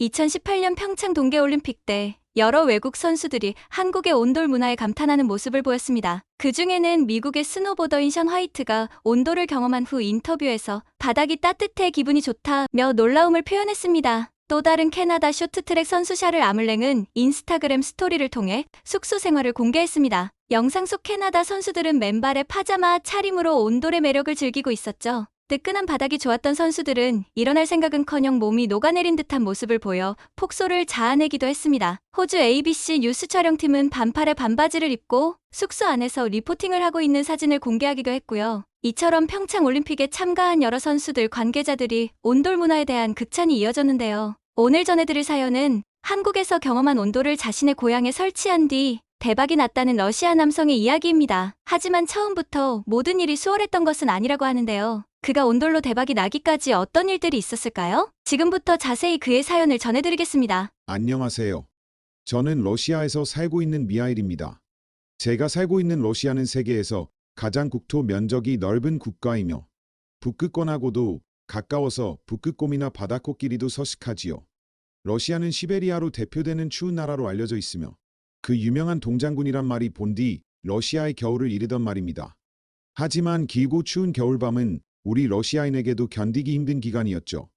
2018년 평창 동계올림픽 때 여러 외국 선수들이 한국의 온돌 문화에 감탄하는 모습을 보였습니다. 그 중에는 미국의 스노보더인 션 화이트가 온돌을 경험한 후 인터뷰에서 바닥이 따뜻해 기분이 좋다며 놀라움을 표현했습니다. 또 다른 캐나다 쇼트트랙 선수 샤를 아물랭은 인스타그램 스토리를 통해 숙소 생활을 공개했습니다. 영상 속 캐나다 선수들은 맨발의 파자마 차림으로 온돌의 매력을 즐기고 있었죠. 뜨끈한 바닥이 좋았던 선수들은 일어날 생각은커녕 몸이 녹아내린 듯한 모습을 보여 폭소를 자아내기도 했습니다. 호주 ABC 뉴스 촬영팀은 반팔에 반바지를 입고 숙소 안에서 리포팅을 하고 있는 사진을 공개하기도 했고요. 이처럼 평창 올림픽에 참가한 여러 선수들, 관계자들이 온돌 문화에 대한 극찬이 이어졌는데요. 오늘 전해드릴 사연은 한국에서 경험한 온돌을 자신의 고향에 설치한 뒤 대박이 났다는 러시아 남성의 이야기입니다. 하지만 처음부터 모든 일이 수월했던 것은 아니라고 하는데요. 그가 온돌로 대박이 나기까지 어떤 일들이 있었을까요? 지금부터 자세히 그의 사연을 전해드리겠습니다. 안녕하세요. 저는 러시아에서 살고 있는 미하일입니다. 제가 살고 있는 러시아는 세계에서 가장 국토 면적이 넓은 국가이며 북극권하고도 가까워서 북극곰이나 바다코끼리도 서식하지요. 러시아는 시베리아로 대표되는 추운 나라로 알려져 있으며 그 유명한 동장군이란 말이 본 뒤 러시아의 겨울을 이르던 말입니다. 하지만 길고 추운 겨울밤은 우리 러시아인에게도 견디기 힘든 기간이었죠.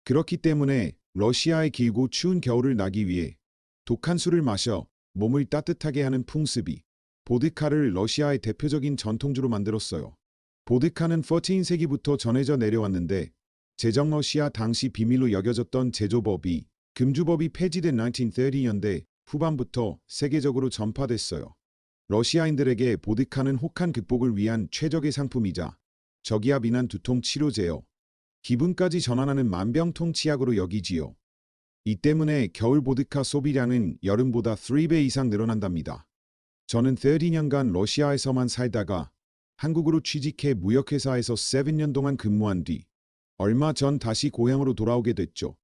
그렇기 때문에 러시아의 길고 추운 겨울을 나기 위해 독한 술을 마셔 몸을 따뜻하게 하는 풍습이 보드카를 러시아의 대표적인 전통주로 만들었어요. 보드카는 14세기부터 전해져 내려왔는데 제정 러시아 당시 비밀로 여겨졌던 제조법이 금주법이 폐지된 1930년대 후반부터 세계적으로 전파됐어요. 러시아인들에게 보드카는 혹한 극복을 위한 최적의 상품이자 저기압 비난 두통 치료제요. 기분까지 전환하는 만병통 치약으로 여기지요. 이 때문에 겨울 보드카 소비량은 여름보다 3배 이상 늘어난답니다. 저는 30년간 러시아에서만 살다가 한국으로 취직해 무역회사에서 7년 동안 근무한 뒤 얼마 전 다시 고향으로 돌아오게 됐죠.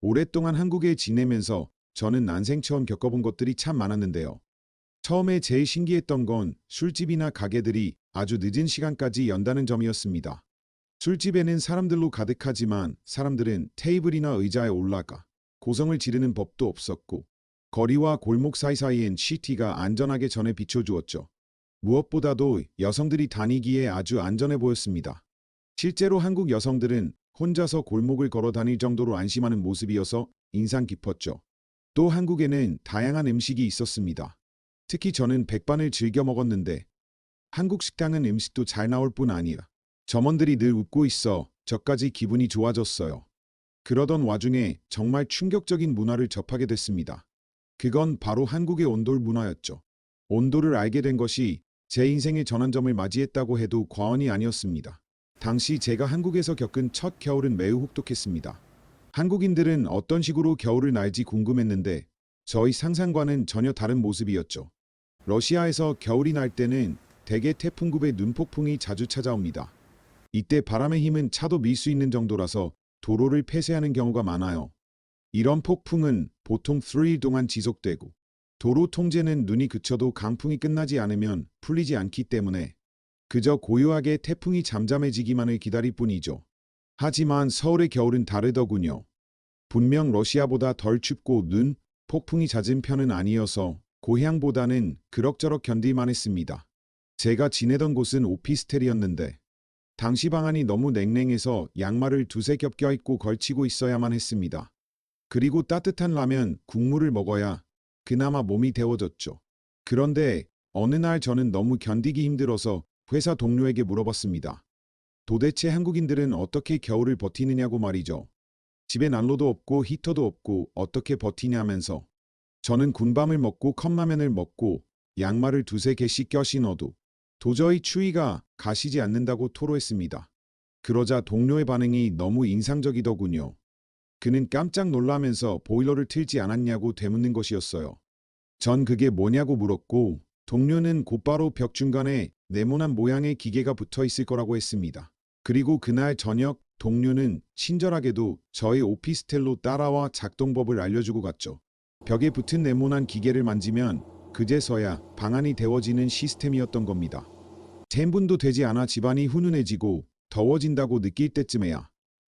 오랫동안 한국에 지내면서 저는 난생 처음 겪어본 것들이 참 많았는데요. 처음에 제일 신기했던 건 술집이나 가게들이 아주 늦은 시간까지 연다는 점이었습니다. 술집에는 사람들로 가득하지만 사람들은 테이블이나 의자에 올라가 고성을 지르는 법도 없었고 거리와 골목 사이사이엔 시티가 안전하게 전해 비춰주었죠. 무엇보다도 여성들이 다니기에 아주 안전해 보였습니다. 실제로 한국 여성들은 혼자서 골목을 걸어 다닐 정도로 안심하는 모습이어서 인상 깊었죠. 또 한국에는 다양한 음식이 있었습니다. 특히 저는 백반을 즐겨 먹었는데 한국 식당은 음식도 잘 나올 뿐 아니라 점원들이 늘 웃고 있어 저까지 기분이 좋아졌어요. 그러던 와중에 정말 충격적인 문화를 접하게 됐습니다. 그건 바로 한국의 온돌 문화였죠. 온돌을 알게 된 것이 제 인생의 전환점을 맞이했다고 해도 과언이 아니었습니다. 당시 제가 한국에서 겪은 첫 겨울은 매우 혹독했습니다. 한국인들은 어떤 식으로 겨울을 날지 궁금했는데 저희 상상과는 전혀 다른 모습이었죠. 러시아에서 겨울이 날 때는 대개 태풍급의 눈폭풍이 자주 찾아옵니다. 이때 바람의 힘은 차도 밀 수 있는 정도라서 도로를 폐쇄하는 경우가 많아요. 이런 폭풍은 보통 3일 동안 지속되고 도로 통제는 눈이 그쳐도 강풍이 끝나지 않으면 풀리지 않기 때문에 그저 고요하게 태풍이 잠잠해지기만을 기다릴 뿐이죠. 하지만 서울의 겨울은 다르더군요. 분명 러시아보다 덜 춥고 눈, 폭풍이 잦은 편은 아니어서 고향보다는 그럭저럭 견딜만 했습니다. 제가 지내던 곳은 오피스텔이었는데 당시 방안이 너무 냉랭해서 양말을 두세 겹 껴입고 걸치고 있어야만 했습니다. 그리고 따뜻한 라면, 국물을 먹어야 그나마 몸이 데워졌죠. 그런데 어느 날 저는 너무 견디기 힘들어서 회사 동료에게 물어봤습니다. 도대체 한국인들은 어떻게 겨울을 버티느냐고 말이죠. 집에 난로도 없고 히터도 없고 어떻게 버티냐면서 저는 군밤을 먹고 컵라면을 먹고 양말을 두세 개씩 껴 신어도 도저히 추위가 가시지 않는다고 토로했습니다. 그러자 동료의 반응이 너무 인상적이더군요. 그는 깜짝 놀라면서 보일러를 틀지 않았냐고 되묻는 것이었어요. 전 그게 뭐냐고 물었고 동료는 곧바로 벽 중간에 네모난 모양의 기계가 붙어 있을 거라고 했습니다. 그리고 그날 저녁 동료는 친절하게도 저희 오피스텔로 따라와 작동법을 알려주고 갔죠. 벽에 붙은 네모난 기계를 만지면 그제서야 방안이 데워지는 시스템이었던 겁니다. 10분도 되지 않아 집안이 훈훈해지고 더워진다고 느낄 때쯤에야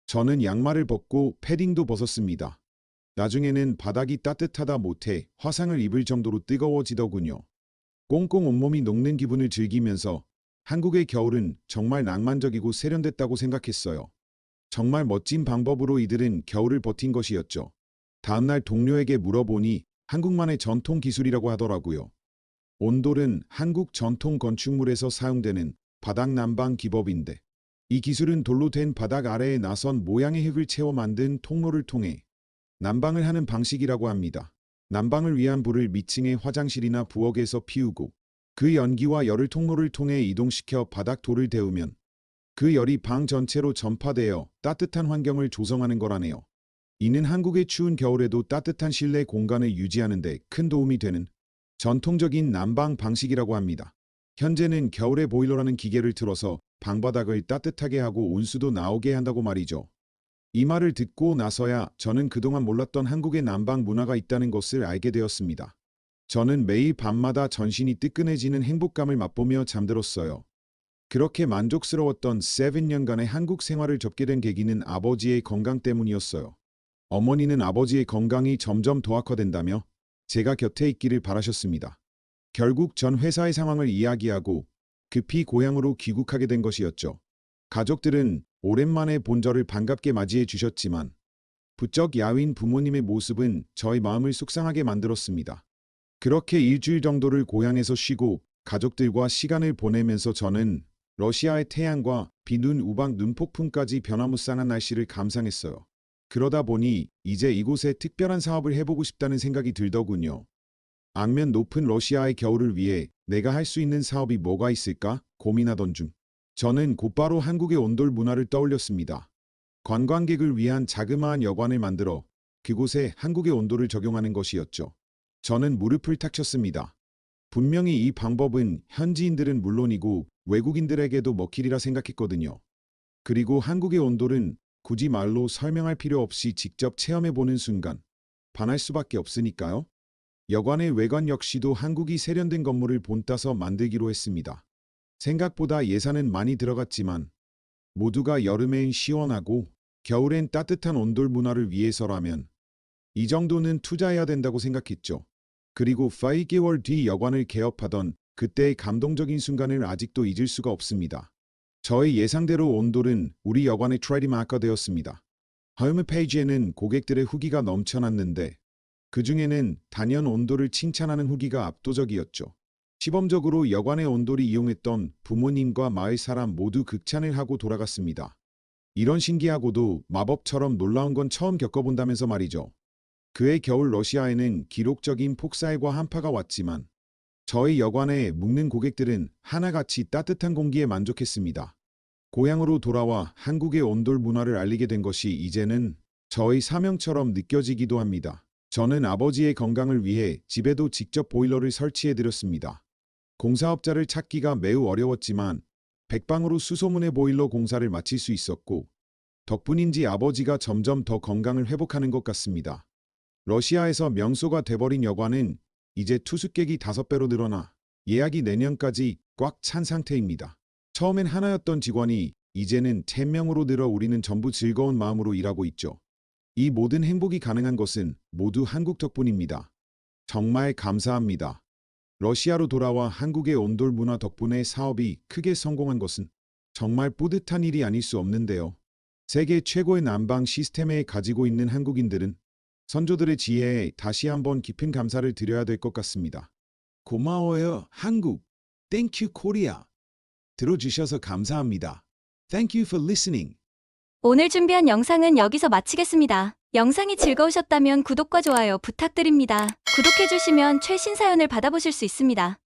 저는 양말을 벗고 패딩도 벗었습니다. 나중에는 바닥이 따뜻하다 못해 화상을 입을 정도로 뜨거워지더군요. 꽁꽁 온몸이 녹는 기분을 즐기면서 한국의 겨울은 정말 낭만적이고 세련됐다고 생각했어요. 정말 멋진 방법으로 이들은 겨울을 버틴 것이었죠. 다음날 동료에게 물어보니 한국만의 전통 기술이라고 하더라고요. 온돌은 한국 전통 건축물에서 사용되는 바닥 난방 기법인데, 이 기술은 돌로 된 바닥 아래에 나선 모양의 흙을 채워 만든 통로를 통해 난방을 하는 방식이라고 합니다. 난방을 위한 불을 밑층의 화장실이나 부엌에서 피우고 그 연기와 열을 통로를 통해 이동시켜 바닥 돌을 데우면 그 열이 방 전체로 전파되어 따뜻한 환경을 조성하는 거라네요. 이는 한국의 추운 겨울에도 따뜻한 실내 공간을 유지하는 데 큰 도움이 되는 전통적인 난방 방식이라고 합니다. 현재는 겨울에 보일러라는 기계를 틀어서 방바닥을 따뜻하게 하고 온수도 나오게 한다고 말이죠. 이 말을 듣고 나서야 저는 그동안 몰랐던 한국의 난방 문화가 있다는 것을 알게 되었습니다. 저는 매일 밤마다 전신이 뜨끈해지는 행복감을 맛보며 잠들었어요. 그렇게 만족스러웠던 7년간의 한국 생활을 접게 된 계기는 아버지의 건강 때문이었어요. 어머니는 아버지의 건강이 점점 더 악화된다며 제가 곁에 있기를 바라셨습니다. 결국 전 회사의 상황을 이야기하고 급히 고향으로 귀국하게 된 것이었죠. 가족들은 오랜만에 본 저를 반갑게 맞이해 주셨지만 부쩍 야윈 부모님의 모습은 저의 마음을 속상하게 만들었습니다. 그렇게 일주일 정도를 고향에서 쉬고 가족들과 시간을 보내면서 저는 러시아의 태양과 비눈 우박 눈폭풍까지 변화무쌍한 날씨를 감상했어요. 그러다 보니 이제 이곳에 특별한 사업을 해보고 싶다는 생각이 들더군요. 악면 높은 러시아의 겨울을 위해 내가 할 수 있는 사업이 뭐가 있을까 고민하던 중 저는 곧바로 한국의 온돌 문화를 떠올렸습니다. 관광객을 위한 자그마한 여관을 만들어 그곳에 한국의 온도를 적용하는 것이었죠. 저는 무릎을 탁 쳤습니다. 분명히 이 방법은 현지인들은 물론이고 외국인들에게도 먹히리라 생각했거든요. 그리고 한국의 온돌은 굳이 말로 설명할 필요 없이 직접 체험해보는 순간 반할 수밖에 없으니까요. 여관의 외관 역시도 한국이 세련된 건물을 본따서 만들기로 했습니다. 생각보다 예산은 많이 들어갔지만 모두가 여름엔 시원하고 겨울엔 따뜻한 온돌 문화를 위해서라면 이 정도는 투자해야 된다고 생각했죠. 그리고 5개월 뒤 여관을 개업하던 그때의 감동적인 순간을 아직도 잊을 수가 없습니다. 저의 예상대로 온돌은 우리 여관의 트레이드마크가 되었습니다. 홈페이지에는 고객들의 후기가 넘쳐났는데 그 중에는 단연 온돌을 칭찬하는 후기가 압도적이었죠. 시범적으로 여관의 온돌이 이용했던 부모님과 마을 사람 모두 극찬을 하고 돌아갔습니다. 이런 신기하고도 마법처럼 놀라운 건 처음 겪어본다면서 말이죠. 그해 겨울 러시아에는 기록적인 폭살과 한파가 왔지만 저희 여관에 묵는 고객들은 하나같이 따뜻한 공기에 만족했습니다. 고향으로 돌아와 한국의 온돌 문화를 알리게 된 것이 이제는 저의 사명처럼 느껴지기도 합니다. 저는 아버지의 건강을 위해 집에도 직접 보일러를 설치해드렸습니다. 공사업자를 찾기가 매우 어려웠지만 백방으로 수소문의 보일러 공사를 마칠 수 있었고 덕분인지 아버지가 점점 더 건강을 회복하는 것 같습니다. 러시아에서 명소가 돼버린 여관은 이제 투숙객이 5배로 늘어나 예약이 내년까지 꽉 찬 상태입니다. 처음엔 하나였던 직원이 이제는 10명으로 늘어 우리는 전부 즐거운 마음으로 일하고 있죠. 이 모든 행복이 가능한 것은 모두 한국 덕분입니다. 정말 감사합니다. 러시아로 돌아와 한국의 온돌 문화 덕분에 사업이 크게 성공한 것은 정말 뿌듯한 일이 아닐 수 없는데요. 세계 최고의 난방 시스템을 가지고 있는 한국인들은 선조들의 지혜에 다시 한번 깊은 감사를 드려야 될 것 같습니다. 고마워요, 한국. Thank you, Korea. 들어주셔서 감사합니다. Thank you for listening. 오늘 준비한 영상은 여기서 마치겠습니다. 영상이 즐거우셨다면 구독과 좋아요 부탁드립니다. 구독해주시면 최신 사연을 받아보실 수 있습니다.